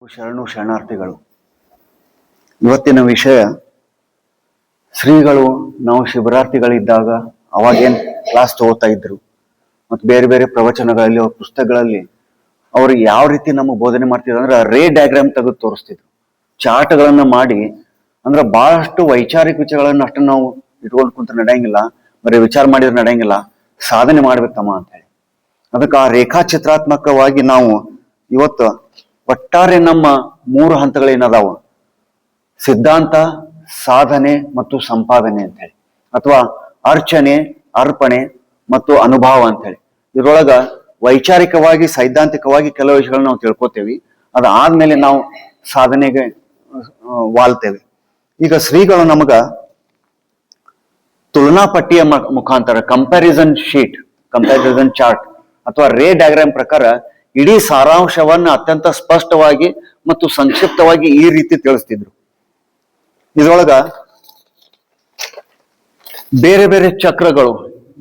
ಶರಣು ಶರಣಾರ್ಥಿಗಳು. ಇವತ್ತಿನ ವಿಷಯ ಶ್ರೀಗಳು ನಾವು ಶಿವರಾರ್ಥಿಗಳಿದ್ದಾಗ ಅವಾಗೇನ್ ಕ್ಲಾಸ್ ತಗೋತಾ ಇದ್ರು ಮತ್ತು ಬೇರೆ ಬೇರೆ ಪ್ರವಚನಗಳಲ್ಲಿ ಅವ್ರ ಪುಸ್ತಕಗಳಲ್ಲಿ ಅವ್ರು ಯಾವ ರೀತಿ ನಮಗೆ ಬೋಧನೆ ಮಾಡ್ತಿದ್ರು ಅಂದ್ರೆ ರೇ ಡಯಾಗ್ರಾಮ್ ತೆಗೆದು ತೋರಿಸ್ತಿದ್ರು, ಚಾರ್ಟ್ಗಳನ್ನ ಮಾಡಿ. ಅಂದ್ರೆ ಬಹಳಷ್ಟು ವೈಚಾರಿಕ ವಿಚಾರಗಳನ್ನ ಅಷ್ಟು ನಾವು ಇಟ್ಕೊಂಡು ಕುಂತ ನಡೆಯಂಗಿಲ್ಲ, ಬರೀ ವಿಚಾರ ಮಾಡಿದ್ರೆ ನಡೆಯಂಗಿಲ್ಲ, ಸಾಧನೆ ಮಾಡ್ಬೇಕಮ್ಮ ಅಂತ ಹೇಳಿ. ಅದಕ್ಕೆ ಆ ರೇಖಾಚಿತ್ರಾತ್ಮಕವಾಗಿ ನಾವು ಇವತ್ತು ಒಟ್ಟಾರೆ ನಮ್ಮ 3 ಹಂತಗಳೇನದಾವ, ಸಿದ್ಧಾಂತ, ಸಾಧನೆ ಮತ್ತು ಸಂಪಾದನೆ ಅಂತ ಹೇಳಿ, ಅಥವಾ ಅರ್ಚನೆ, ಅರ್ಪಣೆ ಮತ್ತು ಅನುಭವ ಅಂತ ಹೇಳಿ. ಇದ್ರೊಳಗ ವೈಚಾರಿಕವಾಗಿ ಸೈದ್ಧಾಂತಿಕವಾಗಿ ಕೆಲವು ವಿಷಯಗಳನ್ನ ನಾವು ತಿಳ್ಕೊತೇವಿ. ಅದಾದ್ಮೇಲೆ ನಾವು ಸಾಧನೆಗೆ ವಾಲ್ತೇವೆ. ಈಗ ಶ್ರೀಗಳು ನಮಗ ತುಲನಾ ಪಟ್ಟಿಯ ಮುಖಾಂತರ ಕಂಪ್ಯಾರಿಸನ್ ಶೀಟ್, ಕಂಪ್ಯಾರಿಸನ್ ಚಾರ್ಟ್ ಅಥವಾ ರೇ ಡಯಾಗ್ರಾಮ್ ಪ್ರಕಾರ ಇಡೀ ಸಾರಾಂಶವನ್ನ ಅತ್ಯಂತ ಸ್ಪಷ್ಟವಾಗಿ ಮತ್ತು ಸಂಕ್ಷಿಪ್ತವಾಗಿ ಈ ರೀತಿ ತಿಳಿಸ್ತಿದ್ರು. ಇದ್ರೊಳಗ ಬೇರೆ ಬೇರೆ ಚಕ್ರಗಳು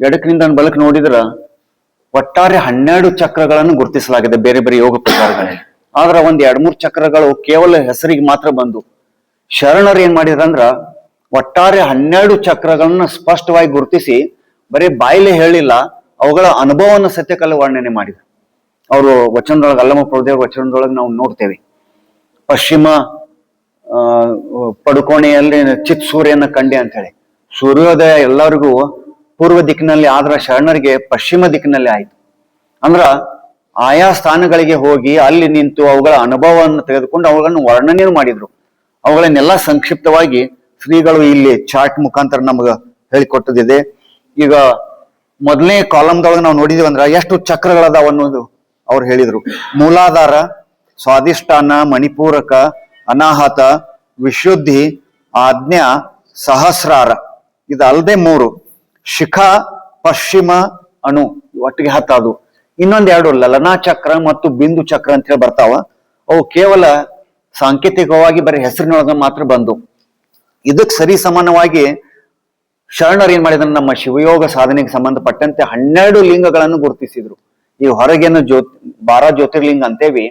ಎಡಕಿನಿಂದ ಬಲಕ್ಕೆ ನೋಡಿದ್ರ ಒಟ್ಟಾರೆ 12 ಚಕ್ರಗಳನ್ನು ಗುರುತಿಸಲಾಗಿದೆ ಬೇರೆ ಬೇರೆ ಯೋಗ ಪ್ರಕಾರಗಳಲ್ಲಿ. ಆದ್ರೆ ಒಂದ್ 2-3 ಚಕ್ರಗಳು ಕೇವಲ ಹೆಸರಿಗೆ ಮಾತ್ರ ಬಂದು. ಶರಣರು ಏನ್ ಮಾಡಿದ್ರಂದ್ರ ಒಟ್ಟಾರೆ 12 ಚಕ್ರಗಳನ್ನ ಸ್ಪಷ್ಟವಾಗಿ ಗುರುತಿಸಿ ಬರೀ ಬಾಯಿಲೆ ಹೇಳಿಲ್ಲ, ಅವುಗಳ ಅನುಭವವನ್ನು ಸತ್ಯಕಲ್ಲ ವರ್ಣನೆ ಮಾಡಿದ್ರು. ಅವರು ವಚನದೊಳಗೆ ಅಲ್ಲಮ ಪ್ರಭುದೇವರ ವಚನದೊಳಗೆ ನಾವು ನೋಡ್ತೇವೆ, ಪಶ್ಚಿಮ ಪಡುಕೋಣೆಯಲ್ಲಿ ಚಿತ್ ಸೂರ್ಯನ ಕಂಡೆ ಅಂತ ಹೇಳಿ. ಸೂರ್ಯೋದಯ ಎಲ್ಲರಿಗೂ ಪೂರ್ವ ದಿಕ್ಕಿನಲ್ಲಿ ಆದ್ರ ಶರಣರಿಗೆ ಪಶ್ಚಿಮ ದಿಕ್ಕಿನಲ್ಲಿ ಆಯ್ತು. ಅಂದ್ರ ಆಯಾ ಸ್ಥಾನಗಳಿಗೆ ಹೋಗಿ ಅಲ್ಲಿ ನಿಂತು ಅವುಗಳ ಅನುಭವವನ್ನು ತೆಗೆದುಕೊಂಡು ಅವುಗಳನ್ನು ವರ್ಣನೆ ಮಾಡಿದ್ರು. ಅವುಗಳನ್ನೆಲ್ಲ ಸಂಕ್ಷಿಪ್ತವಾಗಿ ಶ್ರೀಗಳು ಇಲ್ಲಿ ಚಾರ್ಟ್ ಮುಖಾಂತರ ನಮಗ ಹೇಳಿಕೊಟ್ಟದಿದೆ. ಈಗ ಮೊದಲನೇ ಕಾಲಮ್ದೊಳಗೆ ನಾವು ನೋಡಿದೀವಿ ಅಂದ್ರ ಎಷ್ಟು ಚಕ್ರಗಳದಾವ ಅನ್ನೋದು ಅವ್ರು ಹೇಳಿದ್ರು. ಮೂಲಾಧಾರ, ಸ್ವಾಧಿಷ್ಠಾನ, ಮಣಿಪೂರಕ, ಅನಾಹತ, ವಿಶುದ್ಧಿ, ಆಜ್ಞಾ, ಸಹಸ್ರಾರ. ಇದಲ್ಲದೆ 3 ಶಿಖಾ, ಪಶ್ಚಿಮ, ಅಣು, ಒಟ್ಟಿಗೆ 10 ಅದು. ಇನ್ನೊಂದ್ 2 ಲಲನಾ ಚಕ್ರ ಮತ್ತು ಬಿಂದು ಚಕ್ರ ಅಂತ ಹೇಳಿ ಬರ್ತಾವ. ಅವು ಕೇವಲ ಸಾಂಕೇತಿಕವಾಗಿ ಬರೀ ಹೆಸರಿನೊಳಗ ಮಾತ್ರ ಬಂದು. ಇದಕ್ಕೆ ಸರಿ ಸಮಾನವಾಗಿ ಶರಣರು ಏನ್ ಮಾಡಿದ್ರೆ ನಮ್ಮ ಶಿವಯೋಗ ಸಾಧನೆಗೆ ಸಂಬಂಧಪಟ್ಟಂತೆ 12 ಲಿಂಗಗಳನ್ನು ಗುರುತಿಸಿದ್ರು. ಈ ಹೊರಗೇನು 12 ಜ್ಯೋತಿರ್ಲಿಂಗ ಅಂತೇವಿ,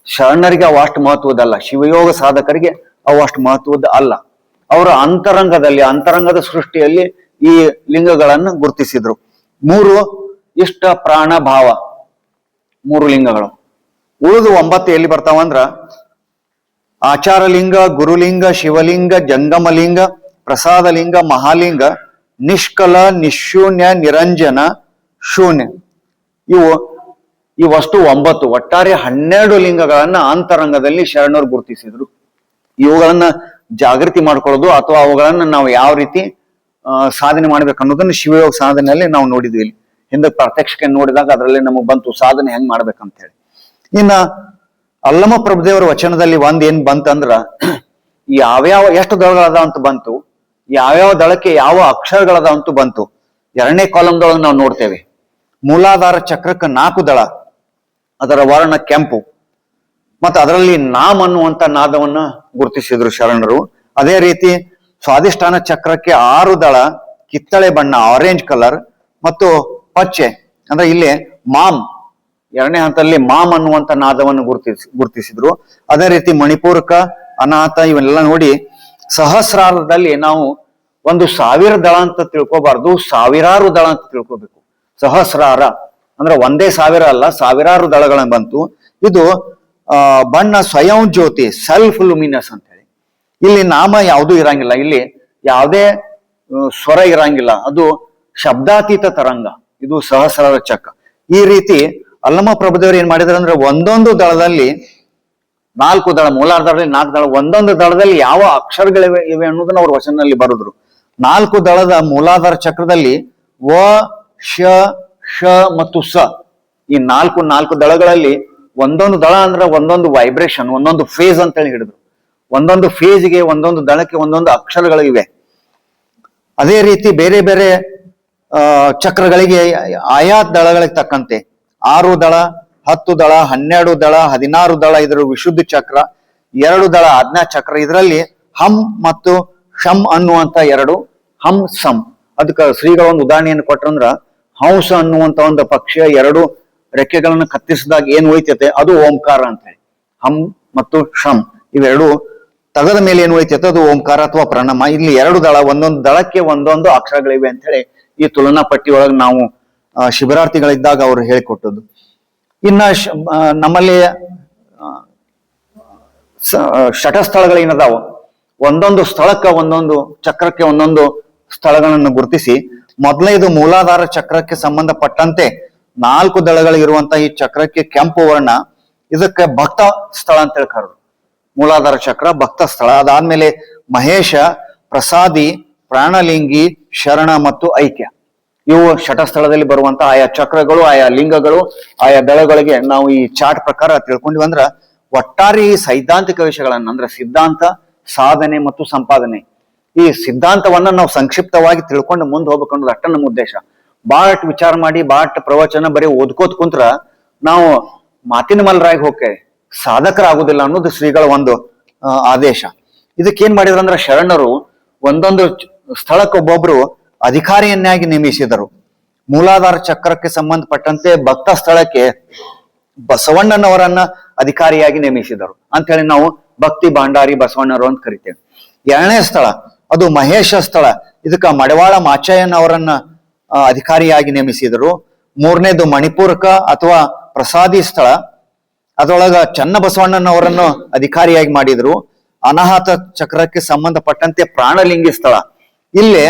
ಶರಣರಿಗೆ ಅವು ಅಷ್ಟು ಮಹತ್ವದಲ್ಲ, ಶಿವಯೋಗ ಸಾಧಕರಿಗೆ ಅವು ಅಷ್ಟು ಮಹತ್ವದ ಅಲ್ಲ. ಅವರ ಅಂತರಂಗದ ಸೃಷ್ಟಿಯಲ್ಲಿ ಈ ಲಿಂಗಗಳನ್ನು ಗುರುತಿಸಿದ್ರು. 3 ಇಷ್ಟ, ಪ್ರಾಣ, ಭಾವ, 3 ಲಿಂಗಗಳು. ಉಳಿದು 9 ಎಲ್ಲಿ ಬರ್ತಾವಂದ್ರ ಆಚಾರಲಿಂಗ, ಗುರುಲಿಂಗ, ಶಿವಲಿಂಗ, ಜಂಗಮಲಿಂಗ, ಪ್ರಸಾದಲಿಂಗ, ಮಹಾಲಿಂಗ, ನಿಷ್ಕಲ, ನಿಶೂನ್ಯ, ನಿರಂಜನ, ಶೂನ್ಯ. ಇವಷ್ಟು 9, ಒಟ್ಟಾರೆ 12 ಲಿಂಗಗಳನ್ನ ಅಂತರಂಗದಲ್ಲಿ ಶರಣರು ಗುರುತಿಸಿದ್ರು. ಇವುಗಳನ್ನ ಜಾಗೃತಿ ಮಾಡ್ಕೊಳ್ಳೋದು ಅಥವಾ ಅವುಗಳನ್ನ ನಾವು ಯಾವ ರೀತಿ ಸಾಧನೆ ಮಾಡ್ಬೇಕು ಅನ್ನೋದನ್ನ ಶಿವಯೋಗ ಸಾಧನೆಯಲ್ಲಿ ನಾವು ನೋಡಿದ್ವಿ. ಇಲ್ಲಿ ಹಿಂದೆ ಪ್ರತ್ಯಕ್ಷಕ್ಕೆ ನೋಡಿದಾಗ ಅದರಲ್ಲಿ ನಮಗ್ ಬಂತು ಸಾಧನೆ ಹೆಂಗ್ ಮಾಡ್ಬೇಕಂತ ಹೇಳಿ. ಇನ್ನ ಅಲ್ಲಮ ಪ್ರಭುದೇವರ ವಚನದಲ್ಲಿ ಏನ್ ಬಂತಂದ್ರ ಯಾವ್ಯಾವ ಎಷ್ಟು ದಳಗಳದಾವ ಅಂತ ಬಂತು, ಯಾವ್ಯಾವ ದಳಕ್ಕೆ ಯಾವ ಅಕ್ಷರಗಳದಾವ ಅಂತ ಬಂತು. 2ನೇ ಕಾಲಮ್ದೊಳಗೆ ನಾವು ನೋಡ್ತೇವೆ. ಮೂಲಾಧಾರ ಚಕ್ರಕ್ಕೆ 4 ದಳ, ಅದರ ವರ್ಣ ಕೆಂಪು, ಮತ್ತು ಅದರಲ್ಲಿ ನಾಮ್ ಅನ್ನುವಂತ ನಾದವನ್ನ ಗುರುತಿಸಿದ್ರು ಶರಣರು. ಅದೇ ರೀತಿ ಸ್ವಾಧಿಷ್ಠಾನ ಚಕ್ರಕ್ಕೆ 6 ದಳ, ಕಿತ್ತಳೆ ಬಣ್ಣ, ಆರೆಂಜ್ ಕಲರ್ ಮತ್ತು ಪಚ್ಚೆ, ಅಂದ್ರೆ ಇಲ್ಲಿ ಮಾಮ್, 2ನೇ ಹಂತದಲ್ಲಿ ಮಾಮ್ ಅನ್ನುವಂತ ನಾದವನ್ನು ಗುರುತಿಸಿದ್ರು. ಅದೇ ರೀತಿ ಮಣಿಪೂರಕ, ಅನಾಥ ಇವನ್ನೆಲ್ಲ ನೋಡಿ ಸಹಸ್ರಾರದಲ್ಲಿ ನಾವು ಒಂದು 1000 ದಳ ಅಂತ ತಿಳ್ಕೊಬಾರ್ದು, ಸಾವಿರಾರು ದಳ ಅಂತ ತಿಳ್ಕೊಬೇಕು. ಸಹಸ್ರಾರ ಅಂದ್ರೆ ಒಂದೇ 1000 ಅಲ್ಲ, ಸಾವಿರಾರು ದಳಗಳನ್ನ ಬಂತು. ಇದು ಬಣ್ಣ ಸ್ವಯಂ ಜ್ಯೋತಿ, ಸೆಲ್ಫ್ ಲುಮಿನಸ್ ಅಂತ ಹೇಳಿ. ಇಲ್ಲಿ ನಾಮ ಯಾವುದೂ ಇರಂಗಿಲ್ಲ, ಇಲ್ಲಿ ಯಾವುದೇ ಸ್ವರ ಇರಂಗಿಲ್ಲ, ಅದು ಶಬ್ದಾತೀತ ತರಂಗ. ಇದು ಸಹಸ್ರಾರ ಚಕ್ರ. ಈ ರೀತಿ ಅಲ್ಲಮ ಪ್ರಭುದೇವರು ಏನ್ ಮಾಡಿದ್ರು ಅಂದ್ರೆ ಒಂದೊಂದು ದಳದಲ್ಲಿ 4 ದಳ, ಮೂಲಾಧಾರದಲ್ಲಿ 4 ದಳ, ಒಂದೊಂದು ದಳದಲ್ಲಿ ಯಾವ ಅಕ್ಷರಗಳಿವೆ ಇವೆ ಅನ್ನೋದನ್ನ ಅವ್ರ ವಚನದಲ್ಲಿ ಬರೆದ್ರು. 4 ದಳದ ಮೂಲಾಧಾರ ಚಕ್ರದಲ್ಲಿ ವ, ಶ, ಶ ಮತ್ತು ಸ, ಈ 4 ದಳಗಳಲ್ಲಿ ಒಂದೊಂದು ದಳ ಅಂದ್ರೆ ಒಂದೊಂದು ವೈಬ್ರೇಷನ್, ಒಂದೊಂದು ಫೇಸ್ ಅಂತ ಹೇಳಿ ಹಿಡಿದ್ರು. ಒಂದೊಂದು ಫೇಜ್ಗೆ, ಒಂದೊಂದು ದಳಕ್ಕೆ ಒಂದೊಂದು ಅಕ್ಷರಗಳು ಇವೆ. ಅದೇ ರೀತಿ ಬೇರೆ ಬೇರೆ ಚಕ್ರಗಳಿಗೆ ಆಯಾ ದಳಗಳಿಗೆ ತಕ್ಕಂತೆ 6 ದಳ, 10 ದಳ, 12 ದಳ, 16 ದಳ ಇದರ ವಿಶುದ್ಧಿ ಚಕ್ರ, 2 ದಳ ಆಜ್ಞಾ ಚಕ್ರ. ಇದರಲ್ಲಿ ಹಂ ಮತ್ತು ಶಂ ಅನ್ನುವಂತ 2 ಹಂ ಸಂ. ಅದಕ್ಕೆ ಶ್ರೀಗಳ ಒಂದು ಉದಾಹರಣೆಯನ್ನು ಕೊಟ್ರಂದ್ರ ಹಂಸ ಅನ್ನುವಂತ ಒಂದು ಪಕ್ಷಿಯ 2 ರೆಕ್ಕೆಗಳನ್ನು ಕತ್ತಿಸಿದಾಗ ಏನ್ ಉಳಿತೈತೆ ಅದು ಓಂಕಾರ ಅಂತ ಹೇಳಿ. ಹಂ ಮತ್ತು ಶ್ರಮ್ ಇವೆರಡು ತಗದ ಮೇಲೆ ಏನು ಉಳಿತೈತೆ ಅದು ಓಂಕಾರ ಅಥವಾ ಪ್ರಣಮ. ಇಲ್ಲಿ ಎರಡು ದಳ, ಒಂದೊಂದು ದಳಕ್ಕೆ ಒಂದೊಂದು ಅಕ್ಷರಗಳಿವೆ ಅಂತ ಹೇಳಿ ಈ ತುಲನಾ ಪಟ್ಟಿ ಒಳಗೆ ನಾವು ಶಿಬಿರಾರ್ಥಿಗಳಿದ್ದಾಗ ಅವರು ಹೇಳಿಕೊಟ್ಟದ್ದು. ಇನ್ನ ನಮ್ಮಲ್ಲಿ ಶಟಸ್ಥಳಗಳೇನದಾವ, ಒಂದೊಂದು ಸ್ಥಳಕ್ಕೆ ಒಂದೊಂದು ಚಕ್ರಕ್ಕೆ ಒಂದೊಂದು ಸ್ಥಳಗಳನ್ನು ಗುರುತಿಸಿ, ಮೊದಲನೇದು ಮೂಲಾಧಾರ ಚಕ್ರಕ್ಕೆ ಸಂಬಂಧಪಟ್ಟಂತೆ 4 ದಳಗಳಿರುವಂತಹ ಈ ಚಕ್ರಕ್ಕೆ ಕೆಂಪು ವರ್ಣ, ಇದಕ್ಕೆ ಭಕ್ತ ಸ್ಥಳ ಅಂತ ಹೇಳಿ ಕರೆದ್ರು. ಮೂಲಾಧಾರ ಚಕ್ರ ಭಕ್ತ ಸ್ಥಳ. ಅದಾದ್ಮೇಲೆ ಮಹೇಶ, ಪ್ರಸಾದಿ, ಪ್ರಾಣಲಿಂಗಿ, ಶರಣ ಮತ್ತು ಐಕ್ಯ, ಇವು ಶಟಸ್ಥಳದಲ್ಲಿ ಬರುವಂತ ಆಯಾ ಚಕ್ರಗಳು, ಆಯಾ ಲಿಂಗಗಳು, ಆಯಾ ದಳಗಳಿಗೆ ನಾವು ಈ ಚಾರ್ಟ್ ಪ್ರಕಾರ ತಿಳ್ಕೊಂಡಿವಿ. ಅಂದ್ರ ಒಟ್ಟಾರೆ ಈ ಸೈದ್ಧಾಂತಿಕ ವಿಷಯಗಳನ್ನ, ಅಂದ್ರೆ ಸಿದ್ಧಾಂತ, ಸಾಧನೆ ಮತ್ತು ಸಂಪಾದನೆ, ಈ ಸಿದ್ಧಾಂತವನ್ನ ನಾವು ಸಂಕ್ಷಿಪ್ತವಾಗಿ ತಿಳ್ಕೊಂಡು ಮುಂದೆ ಹೋಗ್ಬೇಕು ಅನ್ನೋದು ಅಷ್ಟ ನಮ್ಮ ಉದ್ದೇಶ. ಬಾಳಟ್ ವಿಚಾರ ಮಾಡಿ ಬಾಳಟ್ ಪ್ರವಚನ ಬರೀ ಓದ್ಕೋತ್ ಕುಂತ್ರ ನಾವು ಮಾತಿನ ಮಲ್ಲರಾಗಿ ಹೋಗ್ತೇವೆ, ಸಾಧಕರಾಗುದಿಲ್ಲ ಅನ್ನೋದು ಶ್ರೀಗಳ ಒಂದು ಆದೇಶ. ಇದಕ್ಕೇನ್ ಮಾಡಿದ್ರು ಅಂದ್ರೆ ಶರಣರು ಒಂದೊಂದು ಸ್ಥಳಕ್ಕೆ ಒಬ್ಬೊಬ್ರು ಅಧಿಕಾರಿಯನ್ನಾಗಿ ನೇಮಿಸಿದರು. ಮೂಲಾಧಾರ ಚಕ್ರಕ್ಕೆ ಸಂಬಂಧಪಟ್ಟಂತೆ ಭಕ್ತ ಸ್ಥಳಕ್ಕೆ ಬಸವಣ್ಣನವರನ್ನ ಅಧಿಕಾರಿಯಾಗಿ ನೇಮಿಸಿದರು ಅಂತ ಹೇಳಿ ನಾವು ಭಕ್ತಿ ಭಾಂಡಾರಿ ಬಸವಣ್ಣರು ಅಂತ ಕರಿತೇವೆ. 2ನೇ ಸ್ಥಳ ಅದು ಮಹೇಶ ಸ್ಥಳ, ಇದಕ್ಕ ಮಡವಾಳ ಮಾಚಯ್ಯನ ಅವರನ್ನ ಅಧಿಕಾರಿಯಾಗಿ ನೇಮಿಸಿದರು. 3ನೇದು ಮಣಿಪುರಕ ಅಥವಾ ಪ್ರಸಾದಿ ಸ್ಥಳ, ಅದರೊಳಗ ಚನ್ನಬಸವಣ್ಣನವರನ್ನು ಅಧಿಕಾರಿಯಾಗಿ ಮಾಡಿದ್ರು. ಅನಾಹತ ಚಕ್ರಕ್ಕೆ ಸಂಬಂಧಪಟ್ಟಂತೆ ಪ್ರಾಣಲಿಂಗಿ ಸ್ಥಳ, ಇಲ್ಲಿ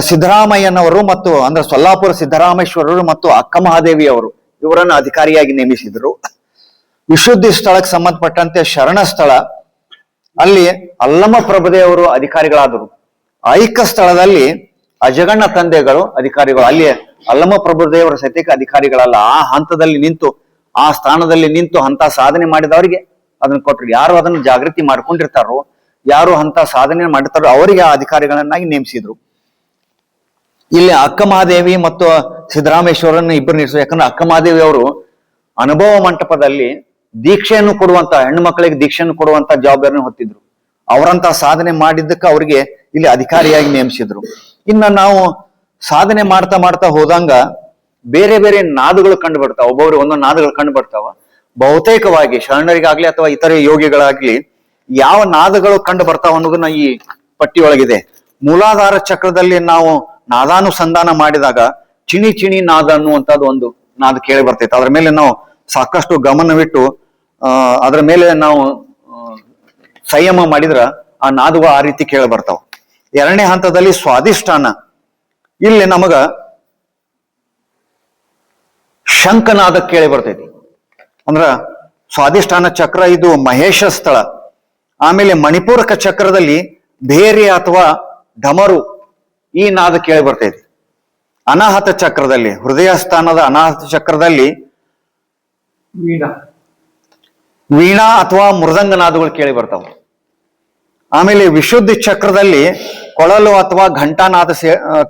ಸಿದ್ದರಾಮಯ್ಯನವರು ಮತ್ತು ಅಂದ್ರೆ ಸೊಲ್ಲಾಪುರ ಸಿದ್ದರಾಮೇಶ್ವರರು ಮತ್ತು ಅಕ್ಕ ಮಹಾದೇವಿ ಅವರು ಇವರನ್ನು ಅಧಿಕಾರಿಯಾಗಿ ನೇಮಿಸಿದ್ರು. ವಿಶುದ್ಧಿ ಸ್ಥಳಕ್ಕೆ ಸಂಬಂಧಪಟ್ಟಂತೆ ಶರಣ ಸ್ಥಳ, ಅಲ್ಲಿ ಅಲ್ಲಮ ಪ್ರಭುದೇವರು ಅಧಿಕಾರಿಗಳಾದರು. ಐಕ್ಯ ಸ್ಥಳದಲ್ಲಿ ಅಜಗಣ್ಣ ತಂದೆಗಳು ಅಧಿಕಾರಿಗಳು, ಅಲ್ಲಿ ಅಲ್ಲಮ ಪ್ರಭುದೇವರ ಸತ್ಯಕ್ಕೆ ಅಧಿಕಾರಿಗಳಲ್ಲ. ಆ ಹಂತದಲ್ಲಿ ನಿಂತು, ಆ ಸ್ಥಾನದಲ್ಲಿ ನಿಂತು ಅಂತ ಸಾಧನೆ ಮಾಡಿದವರಿಗೆ ಅದನ್ನ ಕೊಟ್ಟರು. ಯಾರು ಅದನ್ನು ಜಾಗೃತಿ ಮಾಡ್ಕೊಂಡಿರ್ತಾರೋ, ಯಾರು ಅಂತ ಸಾಧನೆ ಮಾಡಿರ್ತಾರೋ ಅವರಿಗೆ ಆ ಅಧಿಕಾರಿಗಳನ್ನಾಗಿ ನೇಮಿಸಿದ್ರು. ಇಲ್ಲಿ ಅಕ್ಕ ಮಹಾದೇವಿ ಮತ್ತು ಸಿದ್ದರಾಮೇಶ್ವರನ್ನ ಇಬ್ಬರು ನಿಲ್ಲಿಸಿದ್ರು. ಯಾಕಂದ್ರೆ ಅಕ್ಕ ಮಹಾದೇವಿ ಅವರು ಅನುಭವ ಮಂಟಪದಲ್ಲಿ ದೀಕ್ಷೆಯನ್ನು ಕೊಡುವಂತ, ಹೆಣ್ಣು ಮಕ್ಕಳಿಗೆ ದೀಕ್ಷೆಯನ್ನು ಕೊಡುವಂತ ಜವಾಬ್ದಾರಿಯನ್ನು ಹೊತ್ತಿದ್ರು. ಅವರಂತ ಸಾಧನೆ ಮಾಡಿದ್ದಕ್ಕೆ ಅವರಿಗೆ ಇಲ್ಲಿ ಅಧಿಕಾರಿಯಾಗಿ ನೇಮಿಸಿದ್ರು. ಇನ್ನ ನಾವು ಸಾಧನೆ ಮಾಡ್ತಾ ಮಾಡ್ತಾ ಹೋದಂಗ ಬೇರೆ ಬೇರೆ ನಾದಗಳು ಕಂಡು ಬರ್ತಾವ, ಒಬ್ಬೊಬ್ರು ಒಂದೊಂದು ನಾದಗಳು ಕಂಡು ಬರ್ತಾವ. ಬಹುತೇಕವಾಗಿ ಶರಣರಿಗಾಗ್ಲಿ ಅಥವಾ ಇತರೆ ಯೋಗಿಗಳಾಗ್ಲಿ ಯಾವ ನಾದಗಳು ಕಂಡು ಬರ್ತಾವ ಅನ್ನೋದನ್ನ ಈ ಪಟ್ಟಿಯೊಳಗಿದೆ. ಮೂಲಾಧಾರ ಚಕ್ರದಲ್ಲಿ ನಾವು ನಾದಾನುಸಂಧಾನ ಮಾಡಿದಾಗ ಚಿಣಿ ಚಿಣಿ ನಾದ ಅನ್ನುವಂಥದ್ದು ಒಂದು ನಾದ ಕೇಳಿ ಬರ್ತೈತೆ. ಅದ್ರ ಮೇಲೆ ನಾವು ಸಾಕಷ್ಟು ಗಮನವಿಟ್ಟು ಅದರ ಮೇಲೆ ನಾವು ಸಂಯಮ ಮಾಡಿದ್ರ ಆ ನಾದಗಳು ಆ ರೀತಿ ಕೇಳಿ ಬರ್ತಾವ. 2ನೇ ಹಂತದಲ್ಲಿ ಸ್ವಾದಿಷ್ಠಾನ, ಇಲ್ಲಿ ನಮಗ ಶಂಖನಾದ ಕೇಳಿ ಬರ್ತೈತಿ. ಅಂದ್ರ ಸ್ವಾದಿಷ್ಠಾನ ಚಕ್ರ ಇದು ಮಹೇಶ ಸ್ಥಳ. ಆಮೇಲೆ ಮಣಿಪೂರಕ ಚಕ್ರದಲ್ಲಿ ಭೇರಿ ಅಥವಾ ಢಮರು ಈ ನಾದ ಕೇಳಿ ಬರ್ತೈತಿ. ಅನಾಹತ ಚಕ್ರದಲ್ಲಿ, ಹೃದಯ ಸ್ಥಾನದ ಅನಾಹತ ಚಕ್ರದಲ್ಲಿ ವೀಣಾ ಅಥವಾ ಮೃದಂಗ ನಾದಗಳು ಕೇಳಿ ಬರ್ತಾವ. ಆಮೇಲೆ ವಿಶುದ್ಧಿ ಚಕ್ರದಲ್ಲಿ ಕೊಳಲು ಅಥವಾ ಘಂಟಾನಾದ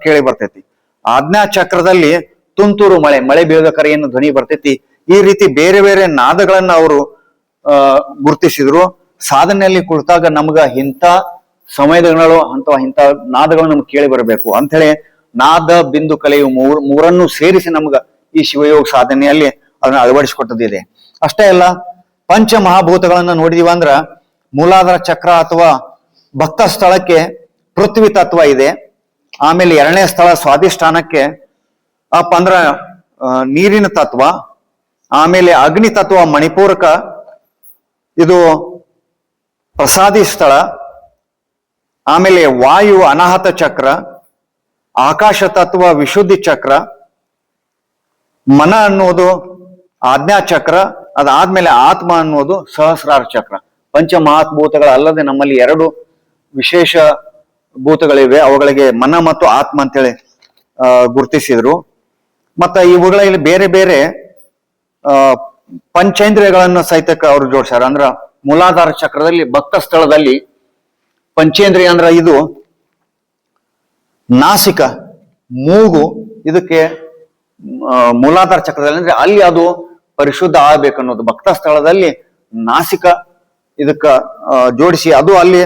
ಕೇಳಿ ಬರ್ತೈತಿ. ಆಜ್ಞಾ ಚಕ್ರದಲ್ಲಿ ತುಂತುರು ಮಳೆ ಬೀಳದ ಕರೆಯನ್ನು ಧ್ವನಿ ಬರ್ತೈತಿ. ಈ ರೀತಿ ಬೇರೆ ಬೇರೆ ನಾದಗಳನ್ನ ಅವರು ಗುರುತಿಸಿದ್ರು. ಸಾಧನೆಯಲ್ಲಿ ಕುಳಿತಾಗ ನಮ್ಗ ಇಂಥ ಸಮಯಗಳು ಅಥವಾ ಇಂಥ ನಾದಗಳು ನಮ್ಗೆ ಕೇಳಿ ಬರಬೇಕು ಅಂತ ಹೇಳಿ ನಾದ ಬಿಂದು ಕಲೆಯು ಮೂರನ್ನು ಸೇರಿಸಿ ನಮ್ಗ ಈ ಶಿವಯೋಗ ಸಾಧನೆಯಲ್ಲಿ ಅದನ್ನ ಅಳವಡಿಸಿಕೊಟ್ಟದಿದೆ. ಅಷ್ಟೇ ಅಲ್ಲ, ಪಂಚ ಮಹಾಭೂತಗಳನ್ನ ನೋಡಿದೀವ ಅಂದ್ರ ಮೂಲಾಧಾರ ಚಕ್ರ ಅಥವಾ ಭಕ್ತ ಸ್ಥಳಕ್ಕೆ ಪೃಥ್ವಿ ತತ್ವ ಇದೆ. ಆಮೇಲೆ 2ನೇ ಸ್ಥಳ ಸ್ವಾದಿಷ್ಠಾನಕ್ಕೆ ಅಂದ್ರ ನೀರಿನ ತತ್ವ. ಆಮೇಲೆ ಅಗ್ನಿ ತತ್ವ ಮಣಿಪೂರಕ, ಇದು ಪ್ರಸಾದಿ ಸ್ಥಳ. ಆಮೇಲೆ ವಾಯು ಅನಾಹತ ಚಕ್ರ, ಆಕಾಶ ತತ್ವ ವಿಶುದ್ಧಿ ಚಕ್ರ, ಮನ ಅನ್ನೋದು ಆಜ್ಞಾ ಚಕ್ರ, ಅದಾದ್ಮೇಲೆ ಆತ್ಮ ಅನ್ನೋದು ಸಹಸ್ರಾರ ಚಕ್ರ. ಪಂಚ ಮಹಾಭೂತಗಳಲ್ಲದೆ ನಮ್ಮಲ್ಲಿ 2 ವಿಶೇಷ ಭೂತಗಳಿವೆ, ಅವುಗಳಿಗೆ ಮನ ಮತ್ತು ಆತ್ಮ ಅಂತೇಳಿ ಗುರುತಿಸಿದ್ರು. ಮತ್ತ ಇವುಗಳಲ್ಲಿ ಬೇರೆ ಬೇರೆ ಪಂಚೇಂದ್ರಿಯಗಳನ್ನು ಸಹಿತಕ್ಕೆ ಅವರು ಜೋಡಿಸ್ಯಾರ. ಅಂದ್ರ ಮೂಲಾಧಾರ ಚಕ್ರದಲ್ಲಿ ಭಕ್ತ ಸ್ಥಳದಲ್ಲಿ ಪಂಚೇಂದ್ರಿಯ ಅಂದ್ರ ಇದು ನಾಸಿಕ, ಮೂಗು, ಇದಕ್ಕೆ ಮೂಲಾಧಾರ ಚಕ್ರದಲ್ಲಿ ಅಂದ್ರೆ ಅಲ್ಲಿ ಅದು ಪರಿಶುದ್ಧ ಆಗ್ಬೇಕನ್ನೋದು. ಭಕ್ತ ಸ್ಥಳದಲ್ಲಿ ನಾಸಿಕ ಇದಕ್ಕ ಜೋಡಿಸಿ ಅದು ಅಲ್ಲಿ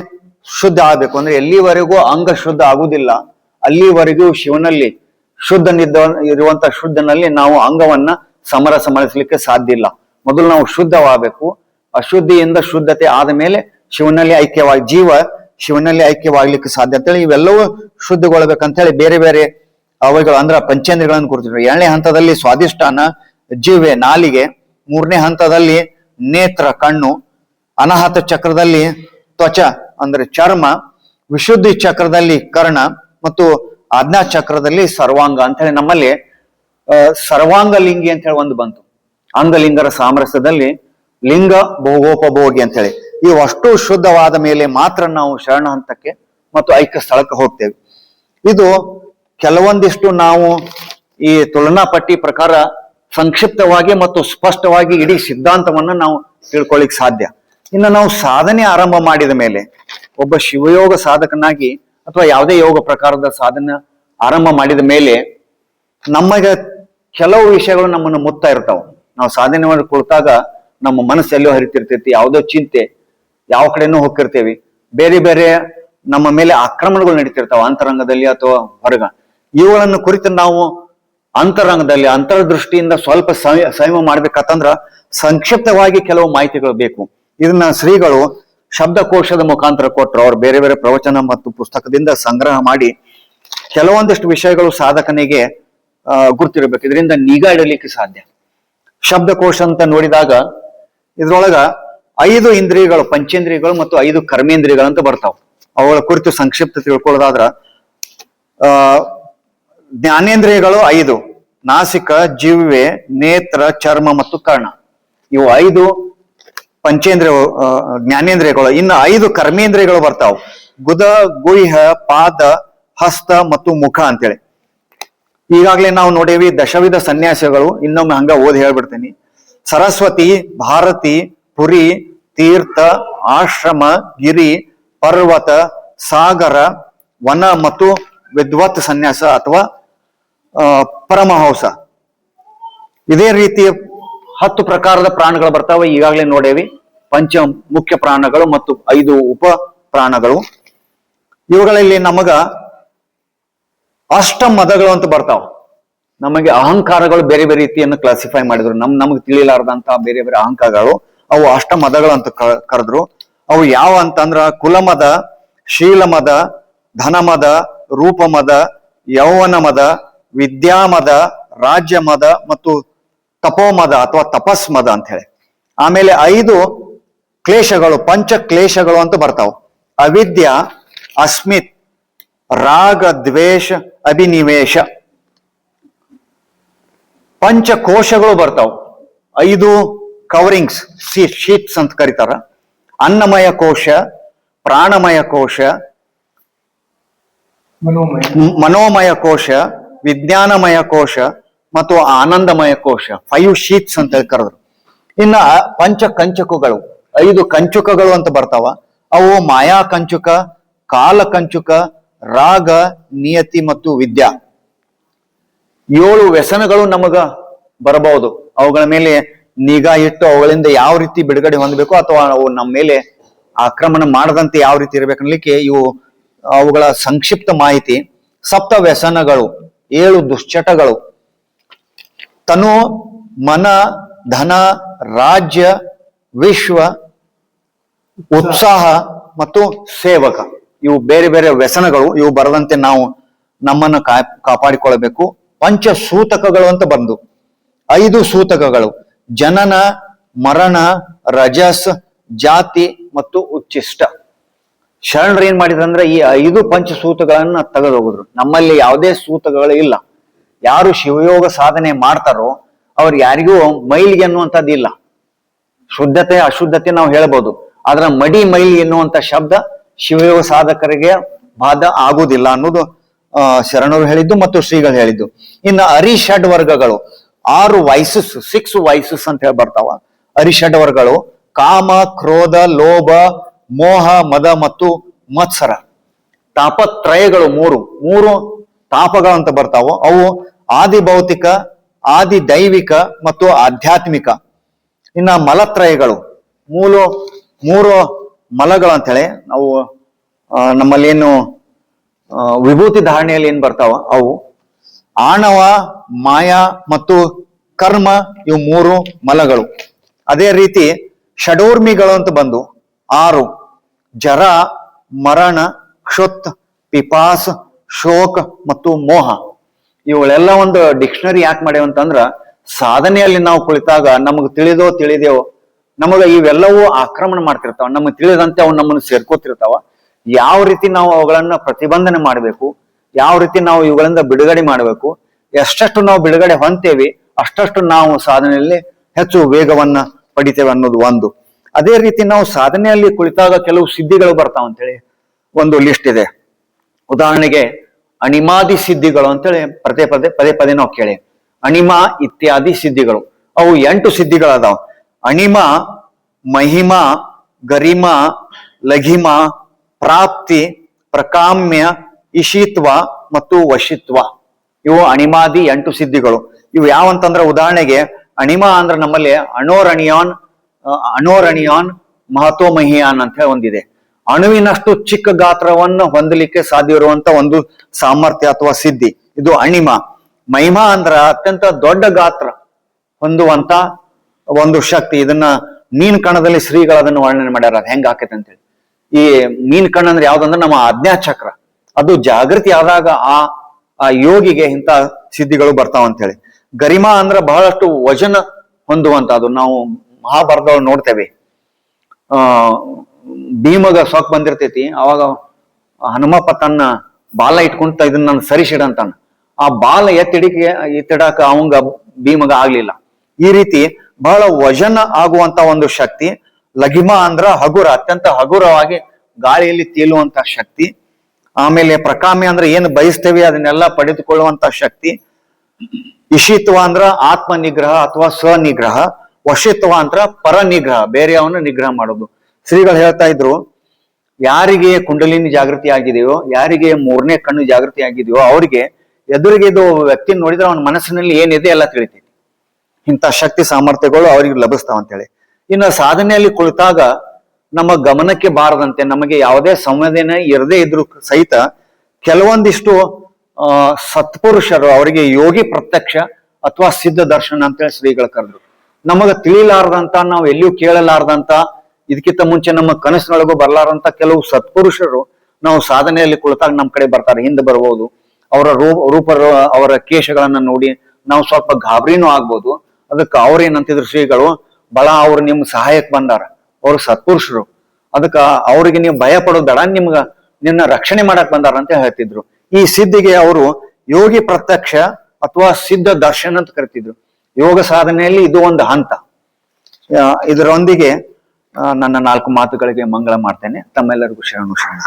ಶುದ್ಧ ಆಗ್ಬೇಕು. ಅಂದ್ರೆ ಎಲ್ಲಿವರೆಗೂ ಅಂಗ ಶುದ್ಧ ಆಗುದಿಲ್ಲ ಅಲ್ಲಿವರೆಗೂ ಶಿವನಲ್ಲಿ ಇರುವಂತ ಶುದ್ಧನಲ್ಲಿ ನಾವು ಅಂಗವನ್ನ ಸಮರಸ ಮಾಡಿಸ್ಲಿಕ್ಕೆ ಸಾಧ್ಯ ಇಲ್ಲ. ಮೊದಲು ನಾವು ಶುದ್ಧವಾಗಬೇಕು, ಅಶುದ್ಧಿಯಿಂದ ಶುದ್ಧತೆ ಆದ ಮೇಲೆ ಶಿವನಲ್ಲಿ ಐಕ್ಯವಾಗಿ ಶಿವನಲ್ಲಿ ಐಕ್ಯವಾಗ್ಲಿಕ್ಕೆ ಸಾಧ್ಯ ಅಂತೇಳಿ ಇವೆಲ್ಲವೂ ಶುದ್ಧಗೊಳ್ಬೇಕಂತ ಹೇಳಿ ಬೇರೆ ಬೇರೆ ಅವುಗಳು ಅಂದ್ರ ಪಂಚೇಂದ್ರಿಯಗಳನ್ನು ಗುರುತಿದ್ರು. 2ನೇ ಹಂತದಲ್ಲಿ ಸ್ವಾದಿಷ್ಟಾನ ಜಿಹ್ವೆ ನಾಲಿಗೆ, 3ನೇ ಹಂತದಲ್ಲಿ ನೇತ್ರ ಕಣ್ಣು, ಅನಾಹತ ಚಕ್ರದಲ್ಲಿ ತ್ವಚ ಅಂದ್ರೆ ಚರ್ಮ, ವಿಶುದ್ಧಿ ಚಕ್ರದಲ್ಲಿ ಕರ್ಣ ಮತ್ತು ಆಜ್ಞಾ ಚಕ್ರದಲ್ಲಿ ಸರ್ವಾಂಗ ಅಂತ ಹೇಳಿ ನಮ್ಮಲ್ಲಿ ಸರ್ವಾಂಗ ಲಿಂಗಿ ಅಂತ ಹೇಳಿ ಒಂದು ಬಂತು. ಅಂಗಲಿಂಗರ ಸಾಮರಸ್ಯದಲ್ಲಿ ಲಿಂಗ ಭೋಗೋಪಭೋಗಿ ಅಂತ ಹೇಳಿ ಇವು ಅಷ್ಟು ಶುದ್ಧವಾದ ಮೇಲೆ ಮಾತ್ರ ನಾವು ಶರಣ ಹಂತಕ್ಕೆ ಮತ್ತು ಐಕ್ಯ ಸ್ಥಳಕ್ಕೆ ಹೋಗ್ತೇವೆ. ಇದು ಕೆಲವೊಂದಿಷ್ಟು ನಾವು ಈ ತುಲನಾ ಪಟ್ಟಿ ಪ್ರಕಾರ ಸಂಕ್ಷಿಪ್ತವಾಗಿ ಮತ್ತು ಸ್ಪಷ್ಟವಾಗಿ ಇಡೀ ಸಿದ್ಧಾಂತವನ್ನ ನಾವು ತಿಳ್ಕೊಳ್ಳಿಕ್ ಸಾಧ್ಯ. ಇನ್ನು ನಾವು ಸಾಧನೆ ಆರಂಭ ಮಾಡಿದ ಮೇಲೆ ಒಬ್ಬ ಶಿವಯೋಗ ಸಾಧಕನಾಗಿ ಅಥವಾ ಯಾವುದೇ ಯೋಗ ಪ್ರಕಾರದ ಸಾಧನೆ ಆರಂಭ ಮಾಡಿದ ಮೇಲೆ ನಮಗೆ ಕೆಲವು ವಿಷಯಗಳು ನಮ್ಮನ್ನು ಮುತ್ತಾ ಇರ್ತಾವ. ನಾವು ಸಾಧನೆ ಮಾಡಿ ಕುಳಿತಾಗ ನಮ್ಮ ಮನಸ್ಸು ಎಲ್ಲೋ ಹರಿತಿರ್ತೈತಿ, ಯಾವುದೋ ಚಿಂತೆ, ಯಾವ ಕಡೆನೂ ಹೋಗ್ತಿರ್ತೇವಿ, ಬೇರೆ ಬೇರೆ ನಮ್ಮ ಮೇಲೆ ಆಕ್ರಮಣಗಳು ನಡೀತಿರ್ತಾವ ಅಂತರಂಗದಲ್ಲಿ ಅಥವಾ ಹೊರಗ. ಇವುಗಳನ್ನು ಕುರಿತು ನಾವು ಅಂತರಂಗದಲ್ಲಿ ಅಂತರ್ದೃಷ್ಟಿಯಿಂದ ಸ್ವಲ್ಪ ಸಂಯಮ ಮಾಡ್ಬೇಕಂತಂದ್ರ ಸಂಕ್ಷಿಪ್ತವಾಗಿ ಕೆಲವು ಮಾಹಿತಿಗಳು ಬೇಕು. ಇದನ್ನ ಶ್ರೀಗಳು ಶಬ್ದಕೋಶದ ಮುಖಾಂತರ ಕೊಟ್ಟರು. ಅವ್ರು ಬೇರೆ ಬೇರೆ ಪ್ರವಚನ ಮತ್ತು ಪುಸ್ತಕದಿಂದ ಸಂಗ್ರಹ ಮಾಡಿ ಕೆಲವೊಂದಿಷ್ಟು ವಿಷಯಗಳು ಸಾಧಕನಿಗೆ ಗುರ್ತಿರ್ಬೇಕು, ಇದರಿಂದ ನಿಗಾ ಇಡಲಿಕ್ಕೆ ಸಾಧ್ಯ. ಶಬ್ದಕೋಶ ಅಂತ ನೋಡಿದಾಗ ಇದ್ರೊಳಗ 5 ಇಂದ್ರಿಯಗಳು, ಪಂಚೇಂದ್ರಿಯಗಳು ಮತ್ತು 5 ಕರ್ಮೇಂದ್ರಿಯಗಳು ಅಂತ ಬರ್ತಾವ. ಅವುಗಳ ಕುರಿತು ಸಂಕ್ಷಿಪ್ತ ತಿಳ್ಕೊಳ್ಳೋದಾದ್ರ ಜ್ಞಾನೇಂದ್ರಿಯಗಳು 5: ನಾಸಿಕ, ಜಿಹ್ವೆ, ನೇತ್ರ, ಚರ್ಮ ಮತ್ತು ಕರ್ಣ. ಇವು 5 ಪಂಚೇಂದ್ರಿಯ ಜ್ಞಾನೇಂದ್ರಿಯಗಳು. ಇನ್ನು 5 ಕರ್ಮೇಂದ್ರಿಯಗಳು ಬರ್ತಾವ: ಗುದ, ಗುಹ್ಯ, ಪಾದ, ಹಸ್ತ ಮತ್ತು ಮುಖ ಅಂತೇಳಿ. ಈಗಾಗಲೇ ನಾವು ನೋಡೇವಿ ದಶವಿಧ ಸನ್ಯಾಸಿಗಳು. ಇನ್ನೊಮ್ಮೆ ಹಂಗ ಓದಿ ಹೇಳ್ಬಿಡ್ತೀನಿ. ಸರಸ್ವತಿ, ಭಾರತಿ, ಪುರಿ, ತೀರ್ಥ, ಆಶ್ರಮ, ಗಿರಿ, ಪರ್ವತ, ಸಾಗರ, ವನ ಮತ್ತು ವಿದ್ವತ್ ಸನ್ಯಾಸ ಅಥವಾ ಪರಮಹಂಸ. ಇದೇ ರೀತಿಯ 10 ಪ್ರಕಾರದ ಪ್ರಾಣಗಳು ಬರ್ತಾವೆ. ಈಗಾಗಲೇ ನೋಡೇವಿ ಪಂಚ ಮುಖ್ಯ ಪ್ರಾಣಗಳು ಮತ್ತು 5 ಉಪ ಪ್ರಾಣಗಳು. ಇವುಗಳಲ್ಲಿ ನಮಗ ಅಷ್ಟ ಮದಗಳು ಅಂತ ಬರ್ತಾವ. ನಮಗೆ ಅಹಂಕಾರಗಳು ಬೇರೆ ಬೇರೆ ರೀತಿಯನ್ನು ಕ್ಲಾಸಿಫೈ ಮಾಡಿದ್ರು. ನಮ್ಗೆ ತಿಳಿಲಾರ್ದಂತಹ ಬೇರೆ ಬೇರೆ ಅಹಂಕಾರಗಳು ಅವು ಅಷ್ಟ ಮದಗಳು ಅಂತ ಕರೆದ್ರು. ಅವು ಯಾವ ಅಂತಂದ್ರ ಕುಲಮದ, ಶೀಲಮದ, ಧನಮದ, ರೂಪಮದ, ಯೌವನ ಮದ, ವಿದ್ಯಾಮದ, ರಾಜ್ಯ ಮದ ಮತ್ತು ತಪೋಮದ ಅಥವಾ ತಪಸ್ಮದ ಅಂತ ಹೇಳಿ. ಆಮೇಲೆ 5 ಕ್ಲೇಶಗಳು, ಪಂಚ ಕ್ಲೇಶಗಳು ಅಂತ ಬರ್ತಾವ: ಅವಿದ್ಯ, ಅಸ್ಮಿತ್, ರಾಗ, ದ್ವೇಷ, ಅಭಿನಿವೇಶ. ಪಂಚಕೋಶಗಳು ಬರ್ತಾವ, 5 ಕವರಿಂಗ್ಸ್, ಶೀಟ್ಸ್ ಅಂತ ಕರೀತಾರ: ಅನ್ನಮಯ ಕೋಶ, ಪ್ರಾಣಮಯ ಕೋಶ, ಮನೋಮಯ ಕೋಶ, ವಿಜ್ಞಾನಮಯ ಕೋಶ ಮತ್ತು ಆನಂದಮಯ ಕೋಶ. 5 ಶೀಟ್ಸ್ ಅಂತ ಕರೆದ್ರು. ಇನ್ನ ಪಂಚ ಕಂಚುಕಗಳು, 5 ಕಂಚುಕಗಳು ಅಂತ ಬರ್ತಾವ. ಅವು ಮಾಯಾ ಕಂಚುಕ, ಕಾಲ ಕಂಚುಕ, ರಾಗ, ನಿಯತಿ ಮತ್ತು ವಿದ್ಯಾ. 7 ವ್ಯಸನಗಳು ನಮಗ ಬರಬಹುದು. ಅವುಗಳ ಮೇಲೆ ನಿಗಾ ಇಟ್ಟು ಅವುಗಳಿಂದ ಯಾವ ರೀತಿ ಬಿಡುಗಡೆ ಹೊಂದಬೇಕು ಅಥವಾ ಅವು ನಮ್ಮ ಮೇಲೆ ಆಕ್ರಮಣ ಮಾಡದಂತೆ ಯಾವ ರೀತಿ ಇರಬೇಕನ್ಲಿಕ್ಕೆ ಅವುಗಳ ಸಂಕ್ಷಿಪ್ತ ಮಾಹಿತಿ. ಸಪ್ತ ವ್ಯಸನಗಳು, 7 ದುಶ್ಚಟಗಳು: ತನು, ಮನ, ಧನ, ರಾಜ್ಯ, ವಿಶ್ವ, ಉತ್ಸಾಹ ಮತ್ತು ಸೇವಕ. ಇವು ಬೇರೆ ಬೇರೆ ವ್ಯಸನಗಳು. ಇವು ಬರದಂತೆ ನಾವು ನಮ್ಮನ್ನು ಕಾಪಾಡಿಕೊಳ್ಳಬೇಕು. ಪಂಚಸೂತಕಗಳು ಅಂತ ಬಂದು 5 ಸೂತಕಗಳು: ಜನನ, ಮರಣ, ರಜಸ್, ಜಾತಿ ಮತ್ತು ಉಚ್ಚಿಷ್ಟ. ಶರಣರು ಏನ್ ಮಾಡಿದ್ರಂದ್ರೆ ಈ 5 ಪಂಚಸೂತಗಳನ್ನ ತೆಗೆದು ಹೋಗಿದ್ರು. ನಮ್ಮಲ್ಲಿ ಯಾವುದೇ ಸೂತಕಗಳು ಇಲ್ಲ. ಯಾರು ಶಿವಯೋಗ ಸಾಧನೆ ಮಾಡ್ತಾರೋ ಅವ್ರು ಯಾರಿಗೂ ಮೈಲಿಗೆ ಅನ್ನುವಂಥದ್ದು ಇಲ್ಲ. ಶುದ್ಧತೆ ಅಶುದ್ಧತೆ ನಾವು ಹೇಳ್ಬೋದು, ಆದ್ರೆ ಮಡಿ ಮೈಲಿ ಎನ್ನುವಂತ ಶಬ್ದ ಶಿವಯೋಗ ಸಾಧಕರಿಗೆ ಬಾಧ ಆಗುವುದಿಲ್ಲ ಅನ್ನೋದು ಶರಣರು ಹೇಳಿದ್ದು ಮತ್ತು ಶ್ರೀಗಳು ಹೇಳಿದ್ದು. ಇನ್ನು ಅರಿಷಡ್ ವರ್ಗಗಳು, 6 ವೈಸಸ್, 6 ವೈಸಸ್ ಅಂತ ಹೇಳಿ ಬರ್ತಾವ. ಅರಿಷಡ್ ವರ್ಗಗಳು: ಕಾಮ, ಕ್ರೋಧ, ಲೋಭ, ಮೋಹ, ಮದ ಮತ್ತು ಮತ್ಸರ. ತಾಪತ್ರಯಗಳು 3 ತಾಪಗಳು ಅಂತ ಬರ್ತಾವ. ಅವು ಆದಿ ಭೌತಿಕ, ಆದಿ ದೈವಿಕ ಮತ್ತು ಆಧ್ಯಾತ್ಮಿಕ. ಇನ್ನ ಮಲತ್ರಯಗಳು, 3 ಮಲಗಳು ಅಂತ ಹೇಳಿ ಅವು ನಮ್ಮಲ್ಲಿ ಏನು ವಿಭೂತಿ ಧಾರಣೆಯಲ್ಲಿ ಏನ್ ಬರ್ತಾವ ಅವು ಆಣವ, ಮಾಯಾ ಮತ್ತು ಕರ್ಮ. ಇವು 3 ಮಲಗಳು. ಅದೇ ರೀತಿ ಷಡೋರ್ಮಿಗಳು ಅಂತ ಬಂದು 6 ಜರ, ಮರಣ, ಕ್ಷುತ್, ಪಿಪಾಸ್, ಶೋಕ ಮತ್ತು ಮೋಹ. ಇವುಗಳೆಲ್ಲ ಒಂದು ಡಿಕ್ಷನರಿ ಯಾಕೆ ಮಾಡ್ಯಾವ ಅಂತಂದ್ರ ಸಾಧನೆಯಲ್ಲಿ ನಾವು ಕುಳಿತಾಗ ನಮಗ್ ತಿಳಿದೇವೋ ನಮಗ ಇವೆಲ್ಲವೂ ಆಕ್ರಮಣ ಮಾಡ್ತಿರ್ತಾವ, ನಮಗ್ ತಿಳಿದಂತೆ ಅವು ನಮ್ಮನ್ನು ಸೇರ್ಕೋತಿರ್ತಾವ. ಯಾವ ರೀತಿ ನಾವು ಅವುಗಳನ್ನ ಪ್ರತಿಬಂಧನೆ ಮಾಡಬೇಕು, ಯಾವ ರೀತಿ ನಾವು ಇವುಗಳಿಂದ ಬಿಡುಗಡೆ ಮಾಡಬೇಕು, ಎಷ್ಟಷ್ಟು ನಾವು ಬಿಡುಗಡೆ ಹೊಂತೇವಿ ಅಷ್ಟಷ್ಟು ನಾವು ಸಾಧನೆಯಲ್ಲಿ ಹೆಚ್ಚು ವೇಗವನ್ನ ಪಡಿತೇವೆ ಅನ್ನೋದು ಒಂದು. ಅದೇ ರೀತಿ ನಾವು ಸಾಧನೆಯಲ್ಲಿ ಕುಳಿತಾಗ ಕೆಲವು ಸಿದ್ಧಿಗಳು ಬರ್ತಾವ ಅಂತೇಳಿ ಒಂದು ಲಿಸ್ಟ್ ಇದೆ. ಉದಾಹರಣೆಗೆ ಅಣಿಮಾದಿ ಸಿದ್ಧಿಗಳು ಅಂತೇಳಿ ಪದೇ ಪದೇ ನಾವು ಕೇಳಿ. ಅಣಿಮ ಇತ್ಯಾದಿ ಸಿದ್ಧಿಗಳು, ಅವು 8 ಸಿದ್ಧಿಗಳದಾವ. ಅಣಿಮ, ಮಹಿಮಾ, ಗರಿಮ, ಲಘಿಮ, ಪ್ರಾಪ್ತಿ, ಪ್ರಕಾಮ್ಯ, ಇಶಿತ್ವ ಮತ್ತು ವಶಿತ್ವ. ಇವು ಅಣಿಮಾದಿ 8 ಸಿದ್ಧಿಗಳು. ಇವು ಯಾವಂತಂದ್ರ ಉದಾಹರಣೆಗೆ ಅಣಿಮ ಅಂದ್ರೆ ನಮ್ಮಲ್ಲಿ ಅಣೋರಣಿಯಾನ್ ಮಹತೋಮಹಿಯಾನ್ ಅಂತ ಹೇಳಿ ಒಂದಿದೆ. ಅಣುವಿನಷ್ಟು ಚಿಕ್ಕ ಗಾತ್ರವನ್ನು ಹೊಂದಲಿಕ್ಕೆ ಸಾಧ್ಯ ಇರುವಂತ ಒಂದು ಸಾಮರ್ಥ್ಯ ಅಥವಾ ಸಿದ್ಧಿ, ಇದು ಅಣಿಮ. ಮಹಿಮಾ ಅಂದ್ರ ಅತ್ಯಂತ ದೊಡ್ಡ ಗಾತ್ರ ಹೊಂದುವಂತ ಒಂದು ಶಕ್ತಿ. ಇದನ್ನ ಮೀನ್ ಕಣದಲ್ಲಿ ಶ್ರೀಗಳು ಅದನ್ನು ವರ್ಣನೆ ಮಾಡ್ಯಾರ, ಅದ್ ಹೆಂಗ್ ಆಕೈತೆ ಅಂತೇಳಿ. ಈ ಮೀನ್ ಕಣ್ಣ ಅಂದ್ರೆ ಯಾವ್ದಂದ್ರೆ ನಮ್ಮ ಆಜ್ಞಾಚಕ್ರ, ಅದು ಜಾಗೃತಿ ಆದಾಗ ಆ ಯೋಗಿಗೆ ಇಂಥ ಸಿದ್ಧಿಗಳು ಬರ್ತಾವ ಅಂತ ಹೇಳಿ. ಗರಿಮಾ ಅಂದ್ರ ಬಹಳಷ್ಟು ವಜನ ಹೊಂದುವಂತದ್ದು. ನಾವು ಮಹಾಭಾರತದೊಳಗೆ ನೋಡ್ತೇವೆ, ಭೀಮಗ ಸೊಕ್ ಬಂದಿರ್ತೈತಿ, ಅವಾಗ ಹನುಮಪ್ಪ ತನ್ನ ಬಾಲ ಇಟ್ಕೊಂತ ಇದನ್ನ ನಾನು ಸರಿಸಿಡಂತಾನ. ಆ ಬಾಲ ಎತ್ತಿಡಾಕ ಅವಂಗ ಭೀಮಗ ಆಗ್ಲಿಲ್ಲ. ಈ ರೀತಿ ಬಹಳ ವಜನ ಆಗುವಂತ ಒಂದು ಶಕ್ತಿ. ಲಘಿಮಾ ಅಂದ್ರ ಹಗುರ, ಅತ್ಯಂತ ಹಗುರವಾಗಿ ಗಾಳಿಯಲ್ಲಿ ತೇಲುವಂತ ಶಕ್ತಿ. ಆಮೇಲೆ ಪ್ರಕಾಮ್ಯ ಅಂದ್ರೆ ಏನು ಬಯಸ್ತೇವೆ ಅದನ್ನೆಲ್ಲ ಪಡೆದುಕೊಳ್ಳುವಂತ ಶಕ್ತಿ. ಇಶಿತ್ವ ಅಂದ್ರ ಆತ್ಮ ನಿಗ್ರಹ ಅಥವಾ ಸ್ವನಿಗ್ರಹ. ವಶಿತ್ವ ಅಂದ್ರ ಪರ ನಿಗ್ರಹ, ಬೇರೆಯವನ್ನ ನಿಗ್ರಹ ಮಾಡೋದು. ಶ್ರೀಗಳು ಹೇಳ್ತಾ ಇದ್ರು, ಯಾರಿಗೆ ಕುಂಡಲಿನಿ ಜಾಗೃತಿ ಆಗಿದೆಯೋ, ಯಾರಿಗೆ 3ನೇ ಕಣ್ಣು ಜಾಗೃತಿ ಆಗಿದೆಯೋ ಅವ್ರಿಗೆ ಎದುರಿಗೆ ಇದು ವ್ಯಕ್ತಿ ನೋಡಿದ್ರೆ ಅವನ ಮನಸ್ಸಿನಲ್ಲಿ ಏನಿದೆ ಎಲ್ಲ ತಿಳಿತೈತಿ. ಇಂಥ ಶಕ್ತಿ ಸಾಮರ್ಥ್ಯಗಳು ಅವರಿಗೆ ಲಭಿಸ್ತಾವ ಅಂತೇಳಿ. ಇನ್ನು ಸಾಧನೆಯಲ್ಲಿ ಕುಳಿತಾಗ ನಮ್ಮ ಗಮನಕ್ಕೆ ಬಾರದಂತೆ, ನಮಗೆ ಯಾವುದೇ ಸಂವೇದನೆ ಇರದೇ ಇದ್ರು ಸಹಿತ ಕೆಲವೊಂದಿಷ್ಟು ಸತ್ಪುರುಷರು, ಅವರಿಗೆ ಯೋಗಿ ಪ್ರತ್ಯಕ್ಷ ಅಥವಾ ಸಿದ್ಧ ದರ್ಶನ ಅಂತೇಳಿ ಶ್ರೀಗಳು ಕರೆದ್ರು. ನಮಗ ತಿಳಿಲಾರ್ದಂತ, ನಾವು ಎಲ್ಲಿಯೂ ಕೇಳಲಾರ್ದಂತ, ಇದಕ್ಕಿಂತ ಮುಂಚೆ ನಮ್ಮ ಕನಸಿನೊಳಗೂ ಬರ್ಲಾರಂತ ಕೆಲವು ಸತ್ಪುರುಷರು ನಾವು ಸಾಧನೆಯಲ್ಲಿ ಕುಳಿತಾಗ ನಮ್ಮ ಕಡೆ ಬರ್ತಾರೆ. ಹಿಂದೆ ಬರ್ಬೋದು. ಅವರ ಅವರ ಕೇಶಗಳನ್ನ ನೋಡಿ ನಾವು ಸ್ವಲ್ಪ ಗಾಬರಿನೂ ಆಗ್ಬೋದು. ಅದಕ್ಕೆ ಅವ್ರೇನಂತಿದ್ರು ಶ್ರೀಗಳು, ಬಹಳ ಅವ್ರು ನಿಮ್ ಸಹಾಯಕ್ ಬಂದಾರ, ಅವ್ರು ಸತ್ಪುರುಷರು, ಅದಕ್ಕ ಅವ್ರಿಗೆ ನೀವು ಭಯ ಪಡೋದಡ, ನಿನ್ನ ರಕ್ಷಣೆ ಮಾಡಕ್ ಬಂದಾರ ಅಂತ ಹೇಳ್ತಿದ್ರು. ಈ ಸಿದ್ಧಿಗೆ ಅವರು ಯೋಗಿ ಪ್ರತ್ಯಕ್ಷ ಅಥವಾ ಸಿದ್ಧ ದರ್ಶನ ಅಂತ ಕರಿತಿದ್ರು. ಯೋಗ ಸಾಧನೆಯಲ್ಲಿ ಇದು ಒಂದು ಹಂತ. ಇದರೊಂದಿಗೆ ನನ್ನ 4 ಮಾತುಗಳಿಗೆ ಮಂಗಳ ಮಾಡ್ತೇನೆ. ತಮ್ಮೆಲ್ಲರಿಗೂ ಶರಣು ಶರಣ.